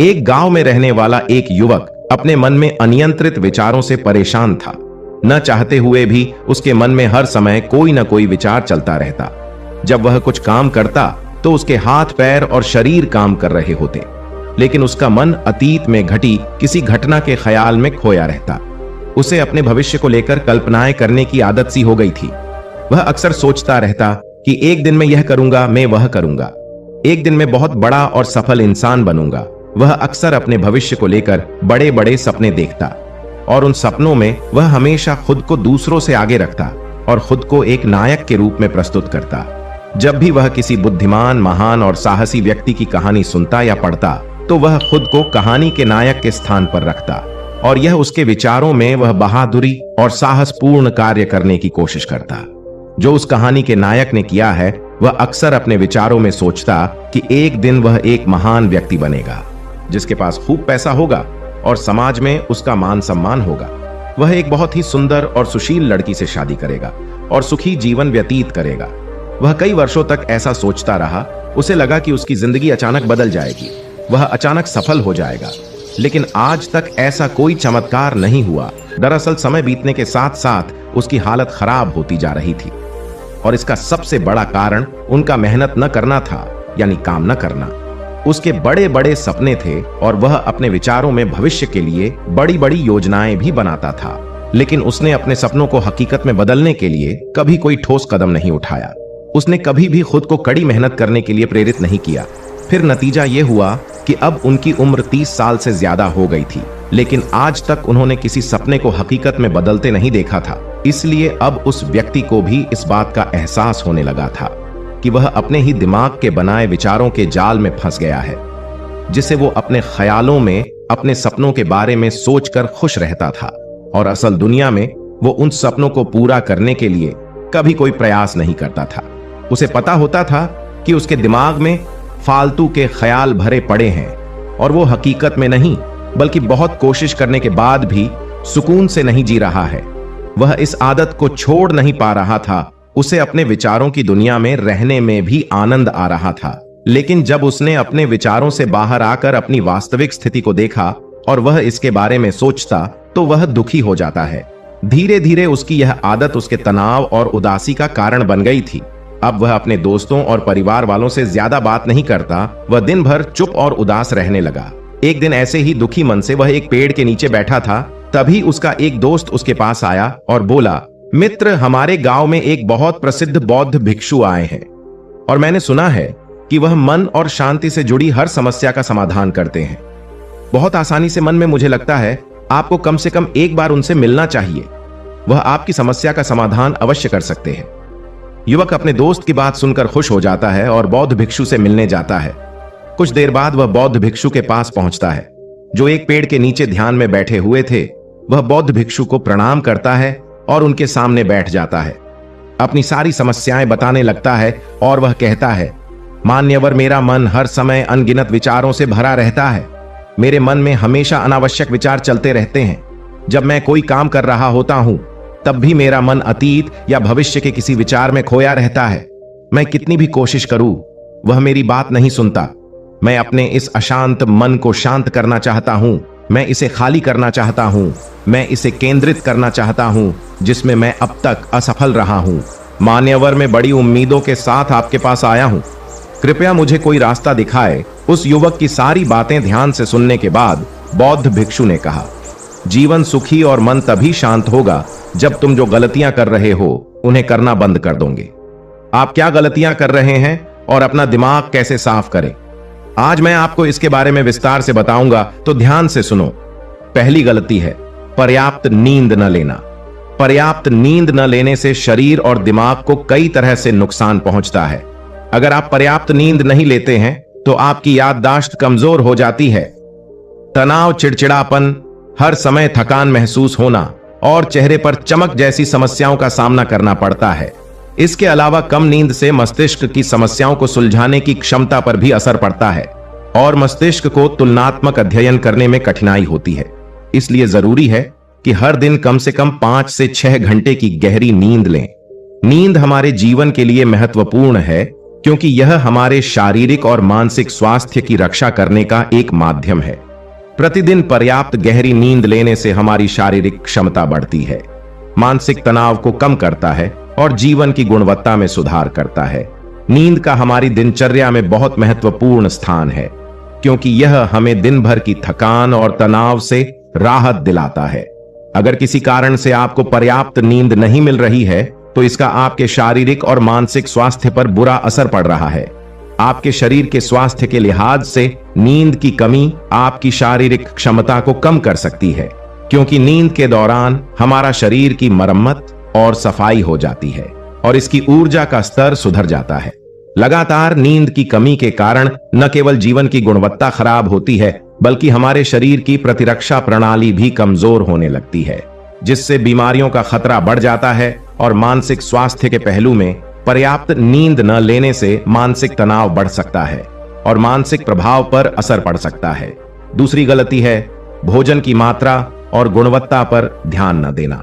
एक गांव में रहने वाला एक युवक अपने मन में अनियंत्रित विचारों से परेशान था। न चाहते हुए भी उसके मन में हर समय कोई न कोई विचार चलता रहता। जब वह कुछ काम करता तो उसके हाथ पैर और शरीर काम कर रहे होते, लेकिन उसका मन अतीत में घटी किसी घटना के ख्याल में खोया रहता। उसे अपने भविष्य को लेकर कल्पनाएं करने की आदत सी हो गई थी। वह अक्सर सोचता रहता कि एक दिन मैं यह करूंगा, मैं वह करूंगा, एक दिन मैं बहुत बड़ा और सफल इंसान बनूंगा। वह अक्सर अपने भविष्य को लेकर बड़े बड़े सपने देखता और उन सपनों में वह हमेशा खुद को दूसरों से आगे रखता और खुद को एक नायक के रूप में प्रस्तुत करता। जब भी वह किसी बुद्धिमान, महान और साहसी व्यक्ति की कहानी सुनता या पढ़ता तो वह खुद को कहानी के नायक के स्थान पर रखता और यह उसके विचारों में वह बहादुरी और साहसपूर्ण कार्य करने की कोशिश करता। जो उस कहानी के नायक ने किया है वह अक्सर अपने विचारों में सोचता कि एक दिन वह एक महान व्यक्ति बनेगा, जिसके पास खूब पैसा होगा और समाज में उसका मान सम्मान होगा। वह एक बहुत ही सुंदर और सुशील लड़की से शादी करेगा और सुखी जीवन व्यतीत करेगा। वह कई वर्षों तक ऐसा सोचता रहा। उसे लगा कि उसकी जिंदगी अचानक बदल जाएगी, वह अचानक सफल हो जाएगा, लेकिन आज तक ऐसा कोई चमत्कार नहीं हुआ। दरअसल समय बीतने के साथ साथ उसकी हालत खराब होती जा रही थी और इसका सबसे बड़ा कारण उनका मेहनत न करना था, यानी काम न करना। उसके बड़े बड़े सपने थे और वह अपने विचारों में भविष्य के लिए बड़ी बड़ी योजनाएं भी बनाता था, लेकिन उसने अपने सपनों को हकीकत में बदलने के लिए कभी कोई ठोस कदम नहीं उठाया। उसने कभी भी खुद को कड़ी मेहनत करने के लिए प्रेरित नहीं किया। फिर नतीजा यह हुआ कि अब उनकी उम्र 30 साल से ज्यादा हो गई थी, लेकिन आज तक उन्होंने किसी सपने को हकीकत में बदलते नहीं देखा था। इसलिए अब उस व्यक्ति को भी इस बात का एहसास होने लगा था कि वह अपने ही दिमाग के बनाए विचारों के जाल में फंस गया है, जिसे वो अपने ख्यालों में अपने सपनों के बारे में सोचकर खुश रहता था और असल दुनिया में वो उन सपनों को पूरा करने के लिए कभी कोई प्रयास नहीं करता था। उसे पता होता था कि उसके दिमाग में फालतू के ख्याल भरे पड़े हैं और वो हकीकत में नहीं बल्कि बहुत कोशिश करने के बाद भी सुकून से नहीं जी रहा है। वह इस आदत को छोड़ नहीं पा रहा था। उसे अपने विचारों की दुनिया में रहने में भी आनंद आ रहा था, लेकिन जब उसने अपने विचारों से बाहर आकर अपनी वास्तविक स्थिति को देखा और वह इसके बारे में सोचता तो वह दुखी हो जाता है। धीरे धीरे उसकी यह आदत उसके तनाव और उदासी का कारण बन गई थी। अब वह अपने दोस्तों और परिवार वालों से ज्यादा बात नहीं करता। वह दिन भर चुप और उदास रहने लगा। एक दिन ऐसे ही दुखी मन से वह एक पेड़ के नीचे बैठा था। तभी उसका एक दोस्त उसके पास आया और बोला, मित्र, हमारे गांव में एक बहुत प्रसिद्ध बौद्ध भिक्षु आए हैं और मैंने सुना है कि वह मन और शांति से जुड़ी हर समस्या का समाधान करते हैं। बहुत आसानी से मन में मुझे लगता है आपको कम से कम एक बार उनसे मिलना चाहिए। वह आपकी समस्या का समाधान अवश्य कर सकते हैं। युवक अपने दोस्त की बात सुनकर खुश हो जाता है और बौद्ध भिक्षु से मिलने जाता है। कुछ देर बाद वह बौद्ध भिक्षु के पास पहुंचता है, जो एक पेड़ के नीचे ध्यान में बैठे हुए थे। वह बौद्ध भिक्षु को प्रणाम करता है और उनके सामने बैठ जाता है। अपनी सारी समस्याएं बताने लगता है और वह कहता है, मान्यवर, मेरा मन हर समय अनगिनत विचारों से भरा रहता है। मेरे मन में हमेशा अनावश्यक विचार चलते रहते हैं। जब मैं कोई काम कर रहा होता हूं तब भी मेरा मन अतीत या भविष्य के किसी विचार में खोया रहता है। मैं कितनी भी कोशिश करूं वह मेरी बात नहीं सुनता। मैं अपने इस अशांत मन को शांत करना चाहता हूं। मैं इसे खाली करना चाहता हूं। मैं इसे केंद्रित करना चाहता हूं, जिसमें मैं अब तक असफल रहा हूं। मान्यवर, मैं बड़ी उम्मीदों के साथ आपके पास आया हूं। कृपया मुझे कोई रास्ता दिखाए। उस युवक की सारी बातें ध्यान से सुनने के बाद बौद्ध भिक्षु ने कहा, जीवन सुखी और मन तभी शांत होगा जब तुम जो गलतियां कर रहे हो उन्हें करना बंद कर दोगे। आप क्या गलतियां कर रहे हैं और अपना दिमाग कैसे साफ करें, आज मैं आपको इसके बारे में विस्तार से बताऊंगा, तो ध्यान से सुनो। पहली गलती है पर्याप्त नींद न लेना। पर्याप्त नींद न लेने से शरीर और दिमाग को कई तरह से नुकसान पहुंचता है। अगर आप पर्याप्त नींद नहीं लेते हैं तो आपकी याददाश्त कमजोर हो जाती है। तनाव, चिड़चिड़ापन, हर समय थकान महसूस होना और चेहरे पर चमक जैसी समस्याओं का सामना करना पड़ता है। इसके अलावा कम नींद से मस्तिष्क की समस्याओं को सुलझाने की क्षमता पर भी असर पड़ता है और मस्तिष्क को तुलनात्मक अध्ययन करने में कठिनाई होती है। इसलिए जरूरी है कि हर दिन कम से कम 5 से 6 घंटे की गहरी नींद लें। नींद हमारे जीवन के लिए महत्वपूर्ण है क्योंकि यह हमारे शारीरिक और मानसिक स्वास्थ्य की रक्षा करने का एक माध्यम है। प्रतिदिन पर्याप्त गहरी नींद लेने से हमारी शारीरिक क्षमता बढ़ती है, मानसिक तनाव को कम करता है और जीवन की गुणवत्ता में सुधार करता है। नींद का हमारी दिनचर्या में बहुत महत्वपूर्ण स्थान है, क्योंकि यह हमें दिन भर की थकान और तनाव से राहत दिलाता है। अगर किसी कारण से आपको पर्याप्त नींद नहीं मिल रही है, तो इसका आपके शारीरिक और मानसिक स्वास्थ्य पर बुरा असर पड़ रहा है। आपके शरीर के स्वास्थ्य के लिहाज से नींद की कमी आपकी शारीरिक क्षमता को कम कर सकती है, क्योंकि नींद के दौरान हमारा शरीर की मरम्मत और सफाई हो जाती है और इसकी ऊर्जा का स्तर सुधर जाता है। लगातार नींद की कमी के कारण न केवल जीवन की गुणवत्ता खराब होती है, बल्कि हमारे शरीर की प्रतिरक्षा प्रणाली भी कमजोर होने लगती है, जिससे बीमारियों का खतरा बढ़ जाता है। और मानसिक स्वास्थ्य के पहलू में पर्याप्त नींद न लेने से मानसिक तनाव बढ़ सकता है और मानसिक प्रभाव पर असर पड़ सकता है। दूसरी गलती है भोजन की मात्रा और गुणवत्ता पर ध्यान न देना।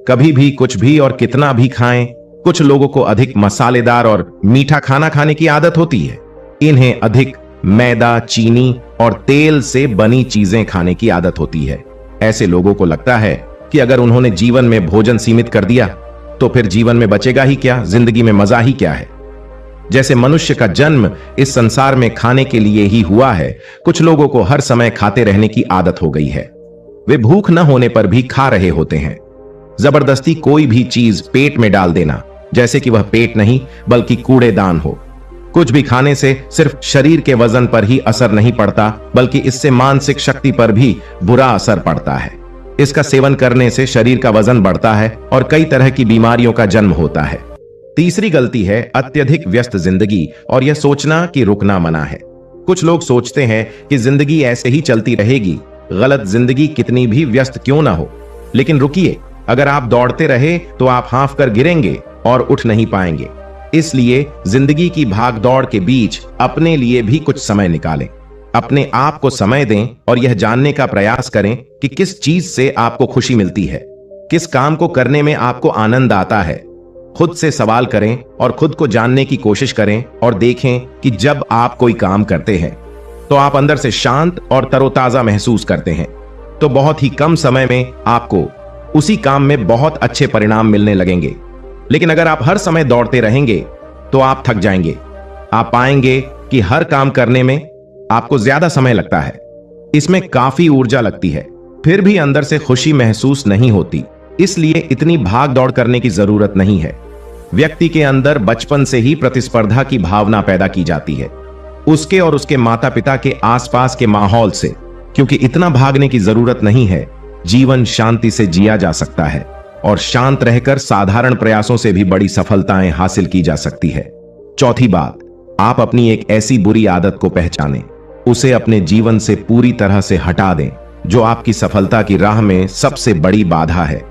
कभी भी कुछ भी और कितना भी खाएं। कुछ लोगों को अधिक मसालेदार और मीठा खाना खाने की आदत होती है। इन्हें अधिक मैदा, चीनी और तेल से बनी चीजें खाने की आदत होती है। ऐसे लोगों को लगता है कि अगर उन्होंने जीवन में भोजन सीमित कर दिया तो फिर जीवन में बचेगा ही क्या, जिंदगी में मजा ही क्या है। जैसे मनुष्य का जन्म इस संसार में खाने के लिए ही हुआ है, कुछ लोगों को हर समय खाते रहने की आदत हो गई है। वे भूख न होने पर भी खा रहे होते हैं। जबरदस्ती कोई भी चीज पेट में डाल देना, जैसे कि वह पेट नहीं बल्कि कूड़ेदान हो। कुछ भी खाने से सिर्फ शरीर के वजन पर ही असर नहीं पड़ता, बल्कि इससे मानसिक शक्ति पर भी बुरा असर पड़ता है। इसका सेवन करने से शरीर का वजन बढ़ता है और कई तरह की बीमारियों का जन्म होता है। तीसरी गलती है अत्यधिक व्यस्त जिंदगी और यह सोचना कि रुकना मना है। कुछ लोग सोचते हैं कि जिंदगी ऐसे ही चलती रहेगी। गलत। जिंदगी कितनी भी व्यस्त क्यों ना हो, लेकिन रुकिए, अगर आप दौड़ते रहे तो आप हांफ कर गिरेंगे और उठ नहीं पाएंगे। इसलिए जिंदगी की भाग दौड़ के बीच अपने लिए भी कुछ समय निकालें। अपने आप को समय दें और यह जानने का प्रयास करें कि किस चीज से आपको खुशी मिलती है, किस काम को करने में आपको आनंद आता है। खुद से सवाल करें और खुद को जानने की कोशिश करें और देखें कि जब आप कोई काम करते हैं तो आप अंदर से शांत और तरोताजा महसूस करते हैं, तो बहुत ही कम समय में आपको उसी काम में बहुत अच्छे परिणाम मिलने लगेंगे। लेकिन अगर आप हर समय दौड़ते रहेंगे तो आप थक जाएंगे। आप पाएंगे कि हर काम करने में आपको ज्यादा समय लगता है, इसमें काफी ऊर्जा लगती है, फिर भी अंदर से खुशी महसूस नहीं होती। इसलिए इतनी भाग दौड़ करने की जरूरत नहीं है। व्यक्ति के अंदर बचपन से ही प्रतिस्पर्धा की भावना पैदा की जाती है, उसके और उसके माता पिता के आसपास के माहौल से। क्योंकि इतना भागने की जरूरत नहीं है, जीवन शांति से जिया जा सकता है और शांत रहकर साधारण प्रयासों से भी बड़ी सफलताएं हासिल की जा सकती है। चौथी बात, आप अपनी एक ऐसी बुरी आदत को पहचानें, उसे अपने जीवन से पूरी तरह से हटा दें जो आपकी सफलता की राह में सबसे बड़ी बाधा है।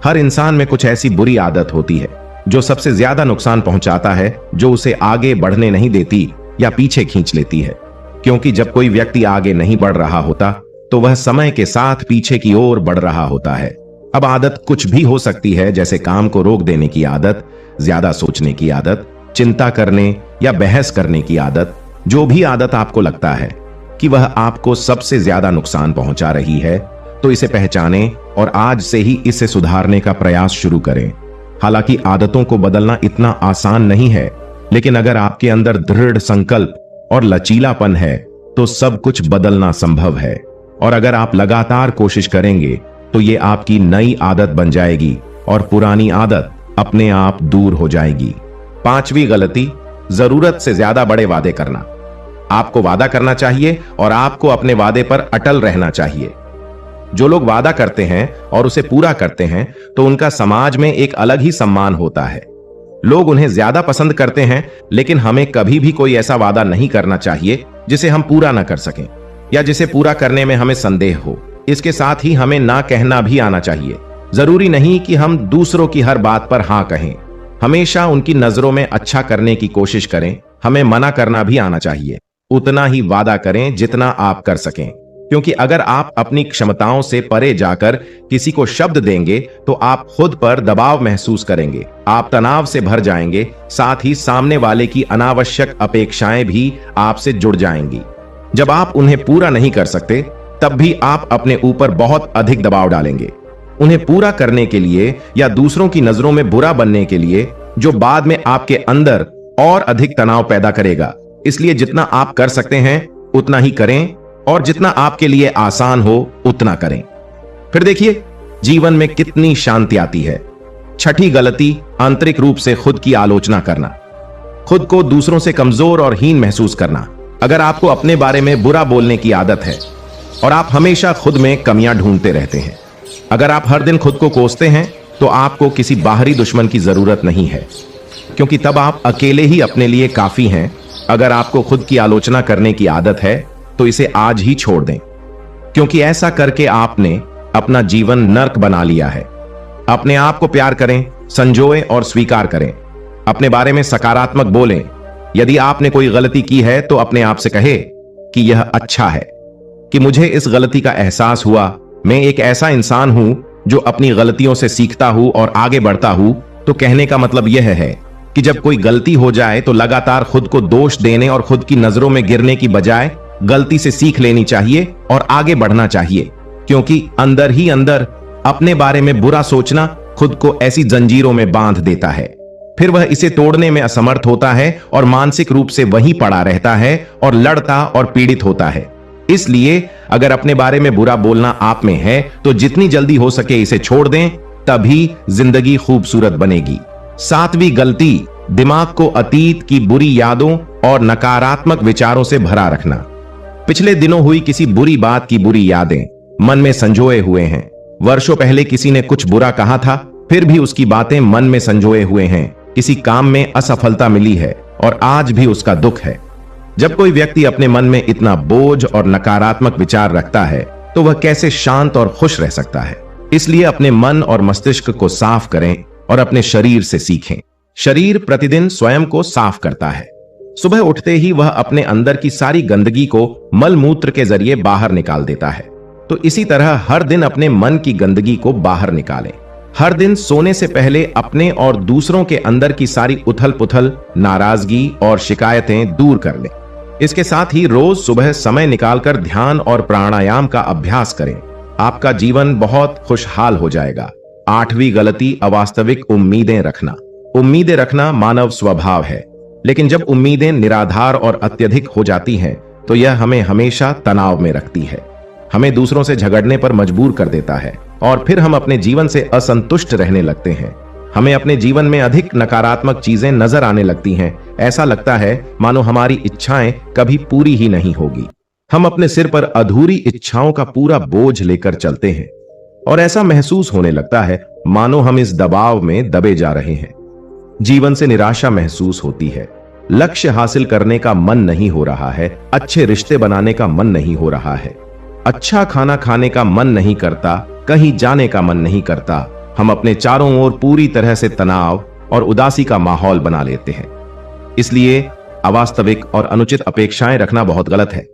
हर इंसान में कुछ ऐसी बुरी आदत होती है जो सबसे ज्यादा नुकसान पहुंचाता है, जो उसे आगे बढ़ने नहीं देती या पीछे खींच लेती है। क्योंकि जब कोई व्यक्ति आगे नहीं बढ़ रहा होता तो वह समय के साथ पीछे की ओर बढ़ रहा होता है। अब आदत कुछ भी हो सकती है, जैसे काम को रोक देने की आदत, ज्यादा सोचने की आदत, चिंता करने या बहस करने की आदत। जो भी आदत आपको लगता है कि वह आपको सबसे ज्यादा नुकसान पहुंचा रही है, तो इसे पहचानें और आज से ही इसे सुधारने का प्रयास शुरू करें। हालांकि आदतों को बदलना इतना आसान नहीं है, लेकिन अगर आपके अंदर दृढ़ संकल्प और लचीलापन है तो सब कुछ बदलना संभव है। और अगर आप लगातार कोशिश करेंगे तो ये आपकी नई आदत बन जाएगी और पुरानी आदत अपने आप दूर हो जाएगी। पांचवी गलती, जरूरत से ज्यादा बड़े वादे करना। आपको वादा करना चाहिए और आपको अपने वादे पर अटल रहना चाहिए। जो लोग वादा करते हैं और उसे पूरा करते हैं तो उनका समाज में एक अलग ही सम्मान होता है। लोग उन्हें ज्यादा पसंद करते हैं, लेकिन हमें कभी भी कोई ऐसा वादा नहीं करना चाहिए जिसे हम पूरा ना कर सकें या जिसे पूरा करने में हमें संदेह हो। इसके साथ ही हमें ना कहना भी आना चाहिए। जरूरी नहीं कि हम दूसरों की हर बात पर हां कहें। हमेशा उनकी नजरों में अच्छा करने की कोशिश करें। हमें मना करना भी आना चाहिए। उतना ही वादा करें जितना आप कर सकें। क्योंकि अगर आप अपनी क्षमताओं से परे जाकर किसी को शब्द देंगे तो आप खुद पर दबाव महसूस करेंगे, आप तनाव से भर जाएंगे, साथ ही सामने वाले की अनावश्यक अपेक्षाएं भी आपसे जुड़ जाएंगी। जब आप उन्हें पूरा नहीं कर सकते तब भी आप अपने ऊपर बहुत अधिक दबाव डालेंगे, उन्हें पूरा करने के लिए या दूसरों की नजरों में बुरा बनने के लिए, जो बाद में आपके अंदर और अधिक तनाव पैदा करेगा। इसलिए जितना आप कर सकते हैं उतना ही करें और जितना आपके लिए आसान हो उतना करें। फिर देखिए जीवन में कितनी शांति आती है। छठी गलती, आंतरिक रूप से खुद की आलोचना करना, खुद को दूसरों से कमजोर और हीन महसूस करना। अगर आपको अपने बारे में बुरा बोलने की आदत है और आप हमेशा खुद में कमियां ढूंढते रहते हैं, अगर आप हर दिन खुद को कोसते हैं, तो आपको किसी बाहरी दुश्मन की जरूरत नहीं है, क्योंकि तब आप अकेले ही अपने लिए काफी हैं। अगर आपको खुद की आलोचना करने की आदत है तो इसे आज ही छोड़ दें, क्योंकि ऐसा करके आपने अपना जीवन नर्क बना लिया है। अपने आप को प्यार करें, संजोएं और स्वीकार करें। अपने बारे में सकारात्मक बोलें। यदि आपने कोई गलती की है तो अपने आप से कहे कि यह अच्छा है कि मुझे इस गलती का एहसास हुआ। मैं एक ऐसा इंसान हूं जो अपनी गलतियों से सीखता हूं और आगे बढ़ता हूं। तो कहने का मतलब यह है कि जब कोई गलती हो जाए तो लगातार खुद को दोष देने और खुद की नजरों में गिरने की बजाय गलती से सीख लेनी चाहिए और आगे बढ़ना चाहिए, क्योंकि अंदर ही अंदर अपने बारे में बुरा सोचना खुद को ऐसी जंजीरों में बांध देता है। फिर वह इसे तोड़ने में असमर्थ होता है और मानसिक रूप से वहीं पड़ा रहता है और लड़ता और पीड़ित होता है। इसलिए अगर अपने बारे में बुरा बोलना आप में है तो जितनी जल्दी हो सके इसे छोड़ दें, तभी जिंदगी खूबसूरत बनेगी। सातवीं गलती, दिमाग को अतीत की बुरी यादों और नकारात्मक विचारों से भरा रखना। पिछले दिनों हुई किसी बुरी बात की बुरी यादें मन में संजोए हुए हैं। वर्षों पहले किसी ने कुछ बुरा कहा था, फिर भी उसकी बातें मन में संजोए हुए हैं। किसी काम में असफलता मिली है और आज भी उसका दुख है। जब कोई व्यक्ति अपने मन में इतना बोझ और नकारात्मक विचार रखता है तो वह कैसे शांत और खुश रह सकता है। इसलिए अपने मन और मस्तिष्क को साफ करें और अपने शरीर से सीखें। शरीर प्रतिदिन स्वयं को साफ करता है। सुबह उठते ही वह अपने अंदर की सारी गंदगी को मल मूत्र के जरिए बाहर निकाल देता है। तो इसी तरह हर दिन अपने मन की गंदगी को बाहर निकालें। हर दिन सोने से पहले अपने और दूसरों के अंदर की सारी उथल पुथल, नाराजगी और शिकायतें दूर कर लें। इसके साथ ही रोज सुबह समय निकालकर ध्यान और प्राणायाम का अभ्यास करें। आपका जीवन बहुत खुशहाल हो जाएगा। आठवीं गलती, अवास्तविक उम्मीदें रखना। उम्मीदें रखना मानव स्वभाव है, लेकिन जब उम्मीदें निराधार और अत्यधिक हो जाती हैं तो यह हमें हमेशा तनाव में रखती है, हमें दूसरों से झगड़ने पर मजबूर कर देता है और फिर हम अपने जीवन से असंतुष्ट रहने लगते हैं। हमें अपने जीवन में अधिक नकारात्मक चीजें नजर आने लगती हैं। ऐसा लगता है मानो हमारी इच्छाएं कभी पूरी ही नहीं होगी। हम अपने सिर पर अधूरी इच्छाओं का पूरा बोझ लेकर चलते हैं और ऐसा महसूस होने लगता है मानो हम इस दबाव में दबे जा रहे हैं। जीवन से निराशा महसूस होती है, लक्ष्य हासिल करने का मन नहीं हो रहा है, अच्छे रिश्ते बनाने का मन नहीं हो रहा है, अच्छा खाना खाने का मन नहीं करता, कहीं जाने का मन नहीं करता। हम अपने चारों ओर पूरी तरह से तनाव और उदासी का माहौल बना लेते हैं। इसलिए अवास्तविक और अनुचित अपेक्षाएं रखना बहुत गलत है।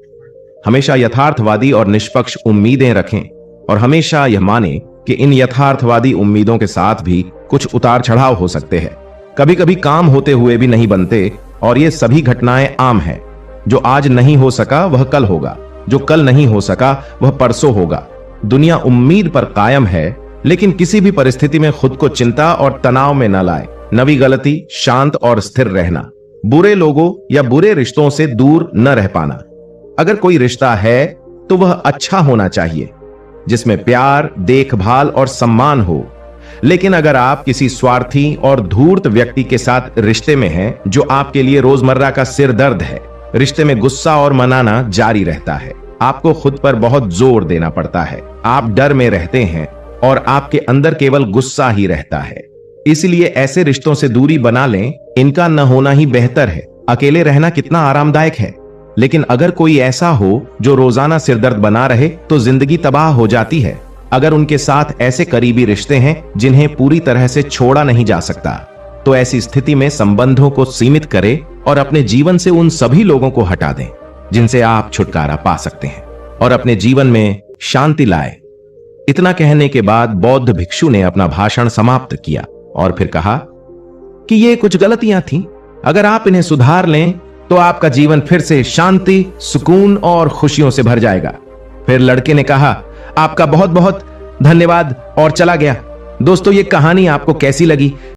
हमेशा यथार्थवादी और निष्पक्ष उम्मीदें रखें और हमेशा यह माने कि इन यथार्थवादी उम्मीदों के साथ भी कुछ उतार चढ़ाव हो सकते हैं। कभी कभी काम होते हुए भी नहीं बनते और ये सभी घटनाएं आम हैं। जो आज नहीं हो सका वह कल होगा, जो कल नहीं हो सका वह परसों होगा। दुनिया उम्मीद पर कायम है, लेकिन किसी भी परिस्थिति में खुद को चिंता और तनाव में न लाए। नवी गलती, शांत और स्थिर रहना। बुरे लोगों या बुरे रिश्तों से दूर न रह पाना। अगर कोई रिश्ता है तो वह अच्छा होना चाहिए, जिसमें प्यार, देखभाल और सम्मान हो। लेकिन अगर आप किसी स्वार्थी और धूर्त व्यक्ति के साथ रिश्ते में हैं, जो आपके लिए रोजमर्रा का सिर दर्द है, रिश्ते में गुस्सा और मनाना जारी रहता है। आपको खुद पर बहुत जोर देना पड़ता है, आप डर में रहते हैं और आपके अंदर केवल गुस्सा ही रहता है। इसलिए ऐसे रिश्तों से दूरी बना लें, इनका न होना ही बेहतर है। अकेले रहना कितना आरामदायक है, लेकिन अगर कोई ऐसा हो जो रोजाना सिरदर्द बना रहे तो जिंदगी तबाह हो जाती है। अगर उनके साथ ऐसे करीबी रिश्ते हैं जिन्हें पूरी तरह से छोड़ा नहीं जा सकता, तो ऐसी स्थिति में संबंधों को सीमित करें और अपने जीवन से उन सभी लोगों को हटा दें जिनसे आप छुटकारा पा सकते हैं। और अपने जीवन में शांति लाए। इतना कहने के बाद बौद्ध भिक्षु ने अपना भाषण समाप्त किया और फिर कहा कि ये कुछ गलतियां थीं। अगर आप इन्हें सुधार लें तो आपका जीवन फिर से शांति, सुकून और खुशियों से भर जाएगा। फिर लड़के ने कहा, आपका बहुत बहुत धन्यवाद, और चला गया। दोस्तों, ये कहानी आपको कैसी लगी?